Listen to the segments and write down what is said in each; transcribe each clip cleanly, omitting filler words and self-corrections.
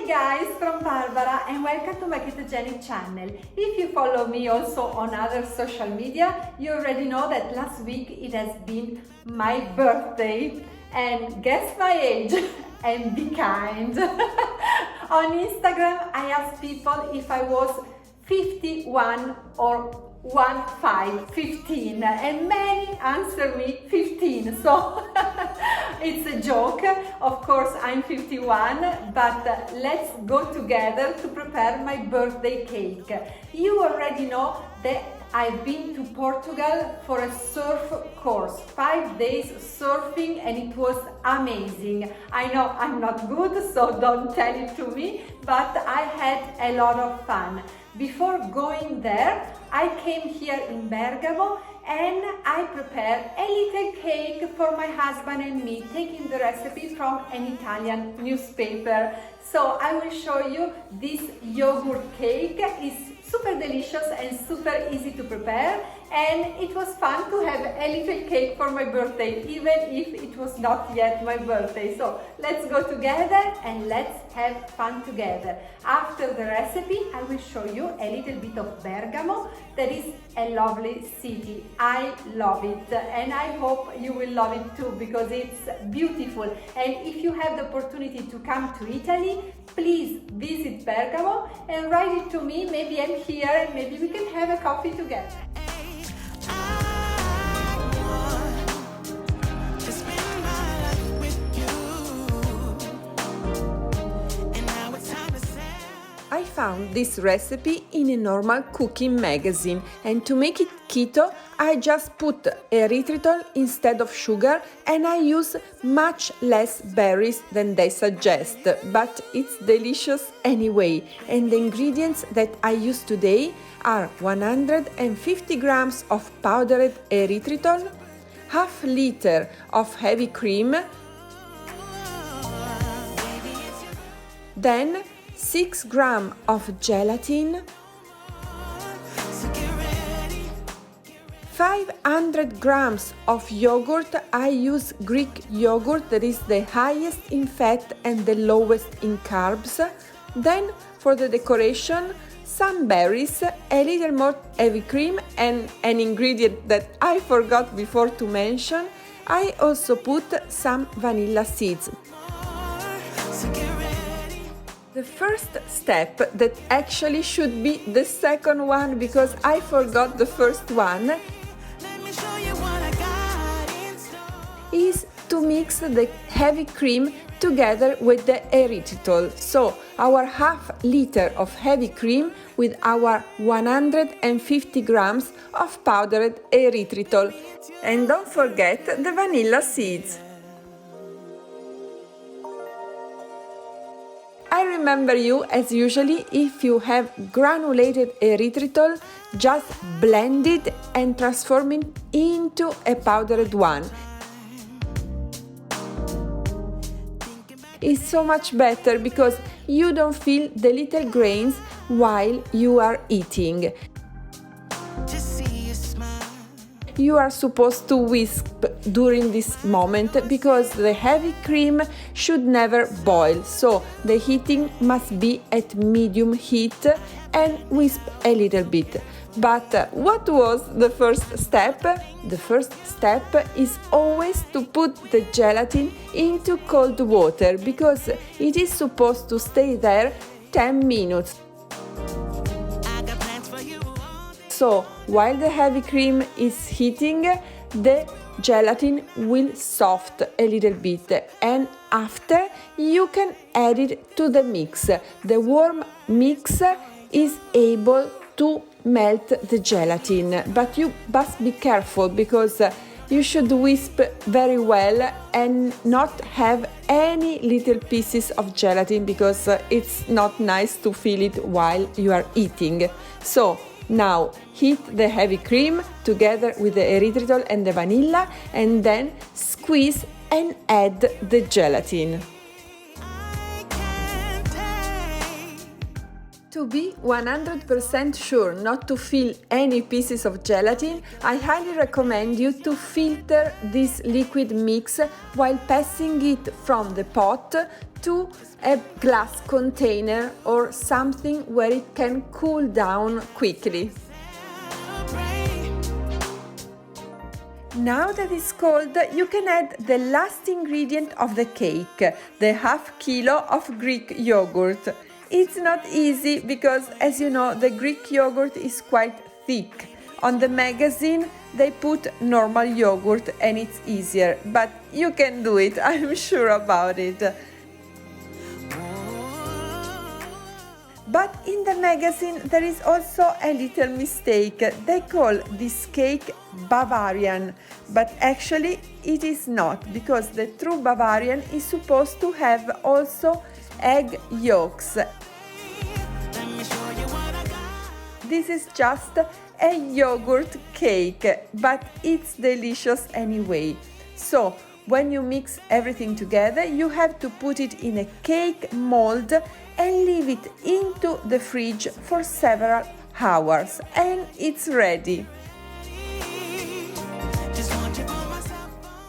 guys, from Barbara, and welcome to my ketogenic channel. If you follow me also on other social media, you already know that last week it has been my birthday. And guess my age and be kind. On Instagram I asked people if I was 51 or 15, and many answer me 15, so it's a joke. Of course I'm 51, but let's go together to prepare my birthday cake. You already know that I've been to Portugal for a surf course, 5 days surfing, and it was amazing. I know I'm not good, so don't tell it to me, but I had a lot of fun. Before going there, I came here in Bergamo and I prepared a little cake for my husband and me, taking the recipe from an Italian newspaper. So I will show you this yogurt cake. It's super delicious and super easy to prepare, and it was fun to have a little cake for my birthday, even if it was not yet my birthday. So let's go together and let's have fun together. After the recipe, I will show you a little bit of Bergamo. That is a lovely city. I love it, and I hope you will love it too, because it's beautiful. And if you have the opportunity to come to Italy, please visit Bergamo and write it to me. Maybe I'm here and maybe we can have a coffee together. I found this recipe in a normal cooking magazine, and to make it keto I just put erythritol instead of sugar, and I use much less berries than they suggest, but it's delicious anyway. And the ingredients that I use today are 150 grams of powdered erythritol, half liter of heavy cream, then 6 grams of gelatin, 500 grams of yogurt. I use Greek yogurt, that is the highest in fat and the lowest in carbs. Then for the decoration, some berries, a little more heavy cream, and an ingredient that I forgot before to mention, I also put some vanilla seeds. The first step, that actually should be the second one because I forgot the first one, is to mix the heavy cream together with the erythritol. So our half liter of heavy cream with our 150 grams of powdered erythritol. And don't forget the vanilla seeds. I remember you, as usually, if you have granulated erythritol, just blend it and transform it into a powdered one. It's so much better because you don't feel the little grains while you are eating. You are supposed to whisk during this moment because the heavy cream should never boil, so the heating must be at medium heat, and whisk a little bit. But what was the first step? The first step is always to put the gelatin into cold water because it is supposed to stay there 10 minutes. So while the heavy cream is heating, the gelatin will soft a little bit, and after you can add it to the mix. The warm mix is able to melt the gelatin, but you must be careful because you should whisk very well and not have any little pieces of gelatin because it's not nice to feel it while you are eating. So now heat the heavy cream together with the erythritol and the vanilla, and then squeeze and add the gelatin. To be 100% sure not to feel any pieces of gelatin, I highly recommend you to filter this liquid mix while passing it from the pot to a glass container or something where it can cool down quickly. Now that it's cold, you can add the last ingredient of the cake, the half kilo of Greek yogurt. It's not easy because, as you know, the Greek yogurt is quite thick. On the magazine they put normal yogurt and it's easier, but you can do it, I'm sure about it. But in the magazine there is also a little mistake. They call this cake Bavarian, but actually it is not, because the true Bavarian is supposed to have also egg yolks. This is just a yogurt cake, but it's delicious anyway. So when you mix everything together, you have to put it in a cake mold and leave it into the fridge for several hours, and it's ready.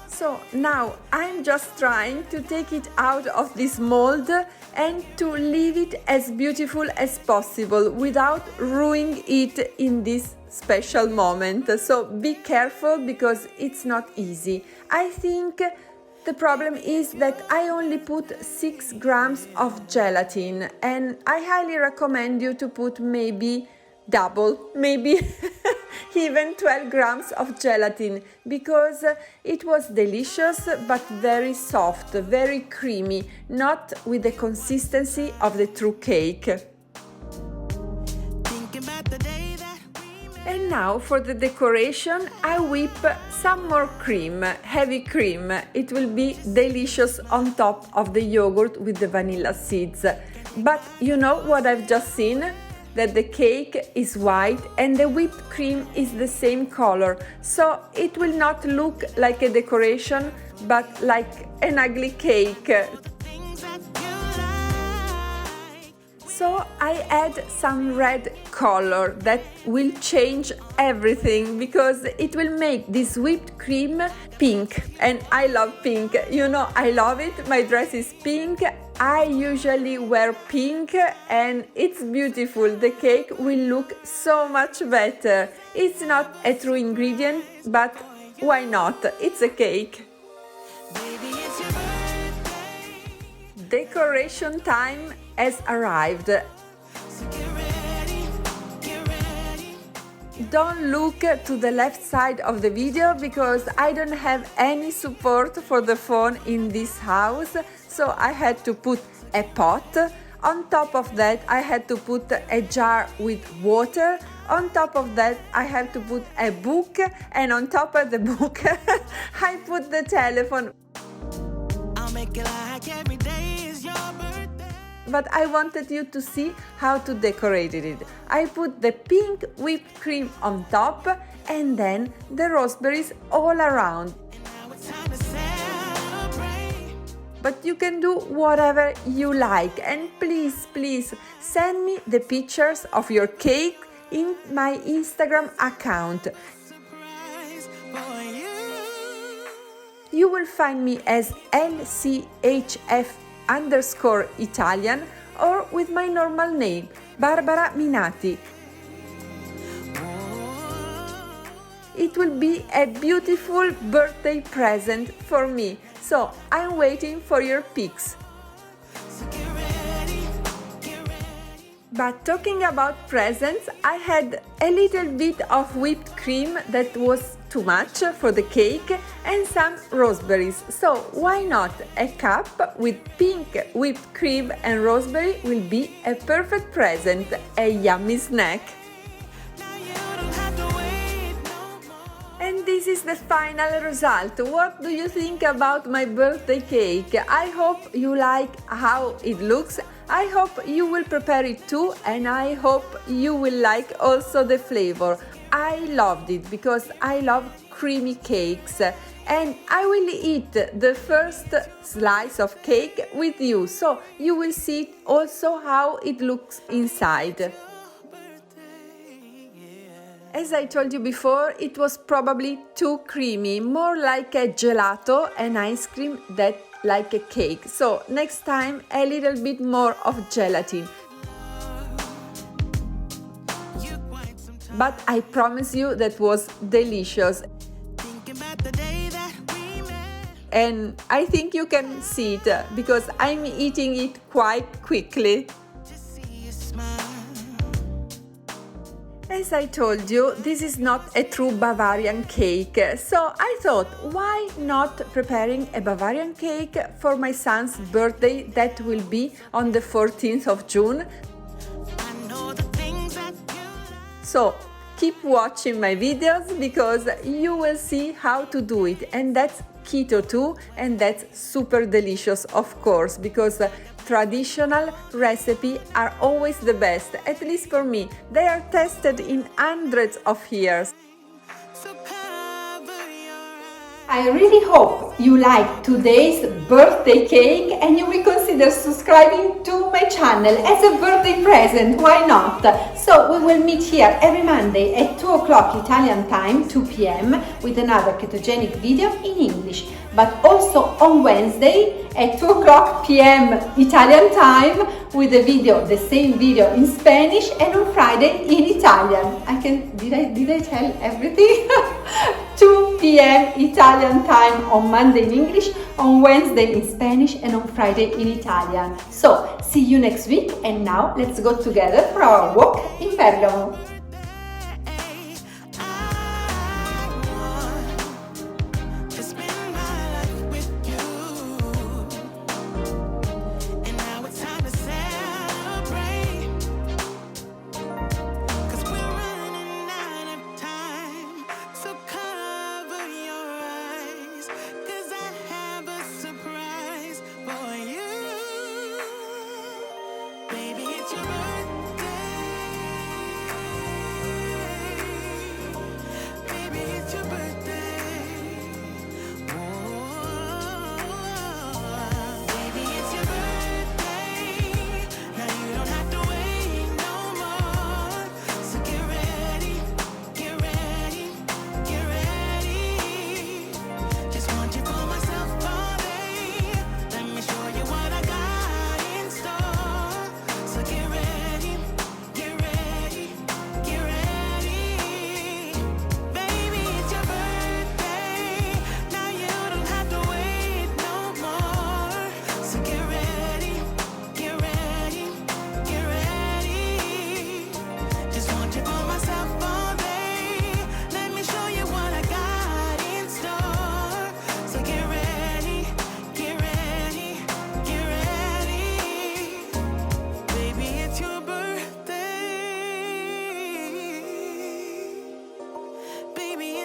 So now I'm just trying to take it out of this mold and to leave it as beautiful as possible without ruining it in this special moment. So be careful because it's not easy. I think the problem is that I only put 6 grams of gelatin, and I highly recommend you to put maybe double, maybe even 12 grams of gelatin, because it was delicious but very soft, very creamy, not with the consistency of the true cake. And now for the decoration, I whip some more cream, heavy cream. It will be delicious on top of the yogurt with the vanilla seeds. But you know what I've just seen? That the cake is white and the whipped cream is the same color, so it will not look like a decoration but like an ugly cake. So I add some red color that will change everything, because it will make this whipped cream pink, and I love pink. You know, I love it. My dress is pink. I usually wear pink and it's beautiful. The cake will look so much better. It's not a true ingredient, but why not? It's a cake. Decoration time has arrived. Don't look to the left side of the video because I don't have any support for the phone in this house, so I had to put a pot. On top of that I had to put a jar with water. On top of that I have to put a book, and on top of the book I put the telephone. I'll make it like every day is your birthday. But I wanted you to see how to decorate it. I put the pink whipped cream on top and then the raspberries all around. But you can do whatever you like, and please send me the pictures of your cake in my Instagram account. You will find me as LCHF_Italian or with my normal name, Barbara Minati. It will be a beautiful birthday present for me, so I'm waiting for your pics. But talking about presents, I had a little bit of whipped cream that was too much for the cake and some raspberries. So why not? A cup with pink whipped cream and raspberry will be a perfect present, a yummy snack. And this is the final result. What do you think about my birthday cake? I hope you like how it looks. I hope you will prepare it too, and I hope you will like also the flavor. I loved it because I love creamy cakes, and I will eat the first slice of cake with you, so you will see also how it looks inside. As I told you before, it was probably too creamy, more like a gelato and ice cream than like a cake. So next time a little bit more of gelatin. But I promise you that was delicious. And I think you can see it because I'm eating it quite quickly. As I told you, this is not a true Bavarian cake, so I thought, why not preparing a Bavarian cake for my son's birthday that will be on the 14th of June? So keep watching my videos because you will see how to do it, and that's keto too, and that's super delicious, of course, because traditional recipes are always the best, at least for me. They are tested in hundreds of years. I really hope you like today's birthday cake and you will consider subscribing to my channel as a birthday present, why not? So we will meet here every Monday at 2 o'clock Italian time, 2 p.m. with another ketogenic video in English, but also on Wednesday at 2 o'clock p.m. Italian time with a video, the same video in Spanish, and on Friday in Italian. Did I tell everything? 2 p.m. Italian time on Monday in English, on Wednesday in Spanish, and on Friday in Italian. So, see you next week, and now let's go together for our walk in Bergamo.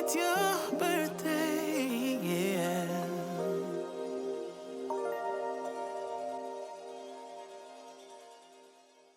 It's your